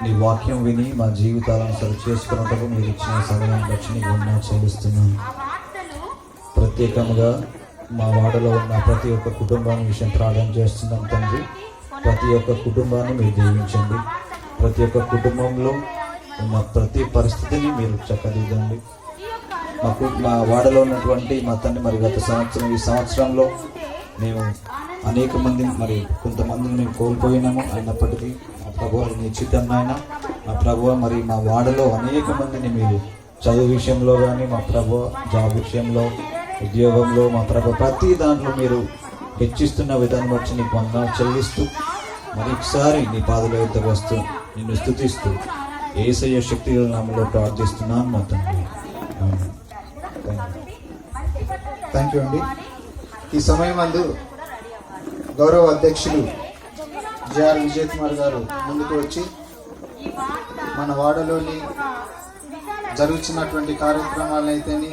నీ వాక్యం విని మా జీవితాలను సరి చేసుకున్నప్పుడు మీరు ఇచ్చిన సమయం బట్టి నీకు వందనాలు చెల్లిస్తున్నాను. ప్రత్యేకంగా మా వాడలో ఉన్న ప్రతి ఒక్క కుటుంబాన్ని విషయం ప్రార్థన చేస్తున్నాం తండ్రి. ప్రతి ఒక్క కుటుంబాన్ని మీరు దీవించండి. ప్రతి ఒక్క కుటుంబంలో ఉన్న ప్రతి పరిస్థితిని మీరు చక్కదిద్దండి. మా వాడలో ఉన్నటువంటి మా తండ్రి మరి గత సంవత్సరం ఈ సంవత్సరంలో మేము అనేక మంది మరి కొంతమందిని మేము కోల్పోయినాము. అయినప్పటికీ మా ప్రభువు నిశ్చితం నాయన, మా ప్రభువు మరి మా వాడలో అనేక మందిని మీరు చదువు విషయంలో కానీ మా ప్రభువు జాబ్ విషయంలో ఉద్యోగంలో మా ప్రభు ప్రతి దాంట్లో మీరు హెచ్చిస్తున్న విధానం బట్టి నీకు వందనాలు చెల్లిస్తూ మరొకసారి నీ పాదల యొద్ద వస్తూ నిన్ను స్తుతిస్తూ యేసయ్య శక్తి నామములో ప్రార్థిస్తున్నాను మా తండ్రి. థ్యాంక్ యూ అండి. ఈ సమయం అందు గౌరవ అధ్యక్షులు జేఆర్ విజయ్ కుమార్ గారు ముందుకు వచ్చి మన వాడలోని జరుగుతున్నటువంటి కార్యక్రమాలైతేని